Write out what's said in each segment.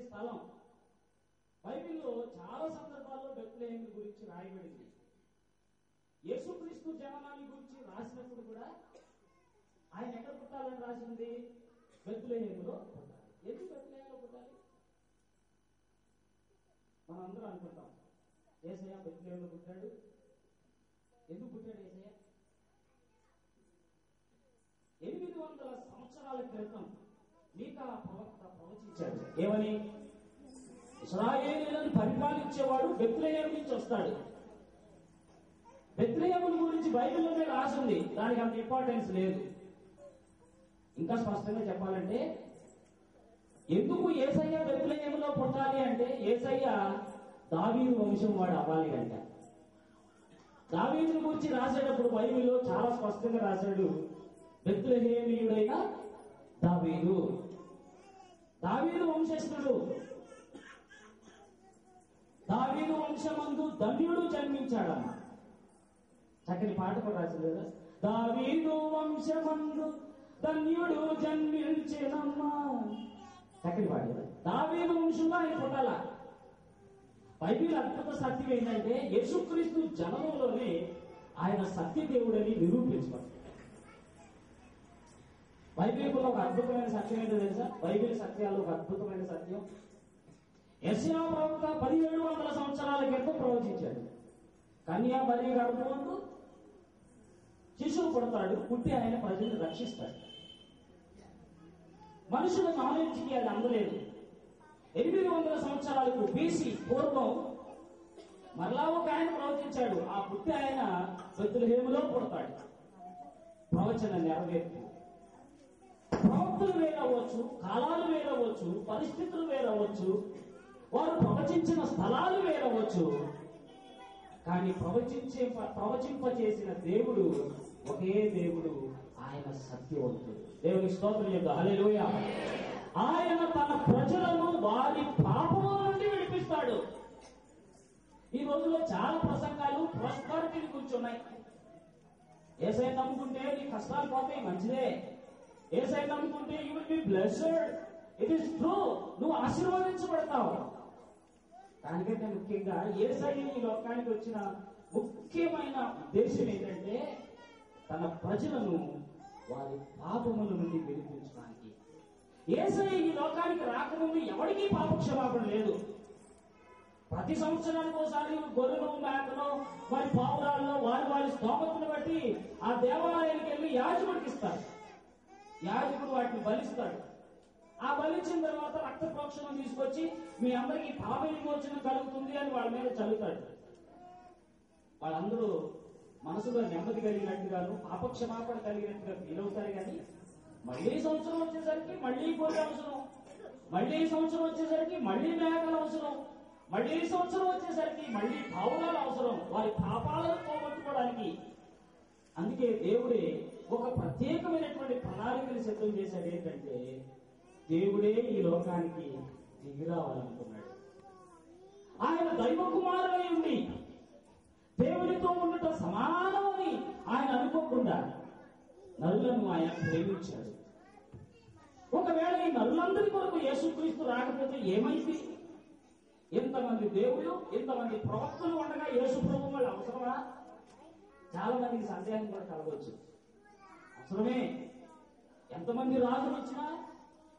స్థలం. బైబిల్లో చాలా సందర్భాల్లో బెత్లెహేము గురించి రాయబడింది. యేసుక్రీస్తు జననాన్ని గురించి రాసినప్పుడు కూడా ఆయన ఎక్కడ పుట్టాలని రాసింది? బెత్లెహేములో పుట్టాలి. ఎందుకు బెత్లెహేములో పుట్టాలి? మనందరం అనుకుంటాం యేసయ్య బెత్లెహేములో పుట్టాడు. ఎందుకు పుట్టాడు యేసయ్య? 800 సంవత్సరాల క్రితం మీకా ప్రవక్త ప్రవచించాడు. ఏమని? ఇశ్రాయేలీయులను పరిపాలించేవాడు బెత్లెహేము నుంచి వస్తాడు. బెత్లెహేము గురించి బైబిల్లోనే రాసింది, దానికి అంత ఇంపార్టెన్స్ లేదు. ఇంకా స్పష్టంగా చెప్పాలంటే ఎందుకు యేసయ్య బెత్లెహేములో పుట్టాలి అంటే, యేసయ్య దావీదు వంశం వాడు అవ్వాలి అంట. దావీదుని గురించి రాసేటప్పుడు బైబిల్లో చాలా స్పష్టంగా రాశాడు, బెత్లెహేమీయుడైన దావీదు, దావీదు వంశస్థుడు, దావీదు వంశమందు ధన్యుడు జన్మించాడమ్మ. చక్కని పాట కూడా రాసింది కదా, దావీదు వంశమందు ధన్యుడు జన్మించినమ్మా. చక్కని పాట కదా. దావీదు వంశంలో ఆయన పుట్టాల. బైబిల్ అద్భుత సత్యం ఏంటంటే యేసుక్రీస్తు జన్మలోనే ఆయన సత్యదేవుడని నిరూపించబడ్డాడు. బైబిల్లో ఒక అద్భుతమైన సత్యం ఏంటో తెలుసా? బైబిల్ సత్యాలు ఒక అద్భుతమైన సత్యం. యెషయా ప్రవక్త 1700 సంవత్సరాల క్రితం ప్రవచించాడు. కన్యా బలి గర్భమందు శిశువు పుడతాడు, పుట్టి ఆయన ప్రజలను రక్షిస్తాడు. మనుషుల నాలెడ్జ్కి అది అందలేదు. 800 సంవత్సరాలకు బీసీ పూర్వం మరలా ఒక ఆయన ప్రవచించాడు. ఆ పుట్టి ఆయన బెత్లెహేములో పుడతాడు. ప్రవచన నెరవేర్పు. ప్రవక్తలు వేరవచ్చు, కాలాలు వేరవచ్చు, పరిస్థితులు వేరవచ్చు, వారు ప్రవచించిన స్థలాలు వేరవచ్చు, కానీ ప్రవచింపచేసిన దేవుడు ఒకే దేవుడు. ఆయన సత్యవంతుడు. దేవుని స్తోత్రం యొక్క హల్లెలూయా. ఆయన తన ప్రజలను వారి పాపముల నుండి విడిపిస్తాడు. ఈ రోజుల్లో చాలా ప్రసంగాలు ప్రాస్పెరిటీ గురించి ఉన్నాయి. యేసయ్య నమ్ముకుంటే నీ కష్టాలు పోతాయి, మంచిదే. యేసయ్య నమ్ముకుంటే you will be blessed, it is true, నువ్వు ఆశీర్వదించబడతావు. దానికంటే ముఖ్యంగా యేసయ్య ఈ లోకానికి వచ్చిన ముఖ్యమైన ఉద్దేశం ఏంటంటే తన ప్రజలను వారి పాపముల నుండి విడిపించడానికి. యేసయ్య ఈ లోకానికి రాకముందు ఎవరికీ పాపక్షమాపణ లేదు. ప్రతి సంవత్సరానికి ఒకసారి గొర్రెలు, మేకలు, వారి పావురాల్లో వారి స్తోమతను బట్టి ఆ దేవాలయానికి వెళ్ళి యాజకుడికి ఇస్తారు. యాజకుడు వాటిని బలిస్తాడు. ఆ బలిచ్చిన తర్వాత రక్త ప్రోక్షణం తీసుకొచ్చి మీ అందరికీ పాప విమోచన కలుగుతుంది అని వాళ్ళ మీద చల్లుతాడు. వాళ్ళందరూ మనసులో నెమ్మది కలిగినట్టుగాను పాపక్షమాపణ కలిగినట్టుగా ఫీల్ అవుతారు. కానీ మళ్లీ సంవత్సరం వచ్చేసరికి మళ్లీ గొర్రె అవసరం, మళ్లీ సంవత్సరం వచ్చేసరికి మళ్లీ మేకలు అవసరం, మళ్లీ సంవత్సరం వచ్చేసరికి మళ్లీ పావురాలు అవసరం వారి పాపాలను పోగొట్టుకోవడానికి. అందుకే దేవుడే ఒక ప్రత్యేకమైనటువంటి ప్రణాళికలు సిద్ధం చేశాడు. ఏంటంటే దేవుడే ఈ లోకానికి దిగి రావాలనుకున్నాడు. ఆయన దైవ కుమారుడై ఉండి దేవునితో ఉండటం సమానమని ఆయన అనుకోకుండా నరులను ఆయన ప్రేమించాడు. ఒకవేళ ఈ నరులందరి కొరకు యేసుక్రీస్తు రాకపోతే ఏమైంది? ఎంతమంది దేవుడు, ఎంతమంది ప్రవక్తలు ఉండగా యేసు ప్రభు వాళ్ళు అవసరమా? చాలా మందికి సందేహం కూడా కలగవచ్చు. అవసరమే. ఎంతమంది రాజులు వచ్చినా,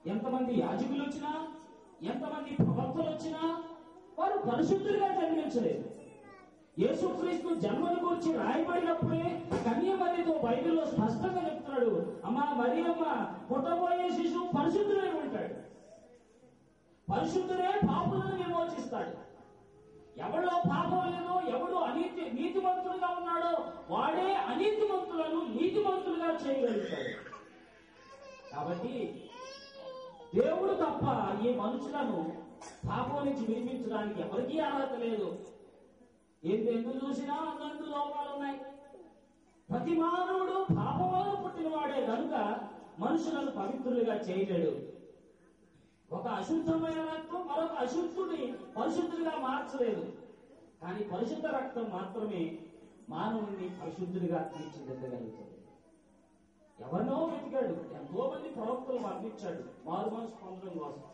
ఎంతమంది యాజకులు వచ్చినా, ఎంతమంది ప్రవక్తలు వచ్చినా వారు పరిశుద్ధులుగా జన్మించలేదు. యేసుక్రీస్తు జన్మను గురించి రాయబడినప్పుడే కన్యమరితో బైబిల్లో స్పష్టంగా చెప్తున్నాడు, అమ్మా మరియమ్మ పుట్టబోయే శిశువు పరిశుద్ధుడై ఉంటాడు. పరిశుద్ధుడే పాపులను విమోచిస్తాడు. ఎవడో పాపం లేదో, ఎవడు నీతిమంతులుగా ఉన్నాడో వాడే అనీతిమంతులను నీతిమంతులుగా చేయగలుగుతాడు. కాబట్టి దేవుడు తప్ప ఈ మనుషులను పాపం నుంచి విడిపించడానికి ఎవరికీ అర్హత లేదు. ఎందుకు చూసినా అందరికీ లోపాలు ఉన్నాయి. ప్రతి మానవుడు పాపంలో పుట్టినవాడే కనుక మనుషులను పవిత్రులుగా చేయలేడు. ఒక అశుద్ధమైన రక్తం మరొక అశుద్ధుని పరిశుద్ధుడిగా మార్చలేదు. కానీ పరిశుద్ధ రక్తం మాత్రమే మానవుని పరిశుద్ధుడిగా తీర్చిదిద్దగలుగుతుంది. ఎవరినో వెతికాడు, ఎంతో మంది ప్రవక్తలు పంపించాడు మారు మనసు పొందడం కోసం.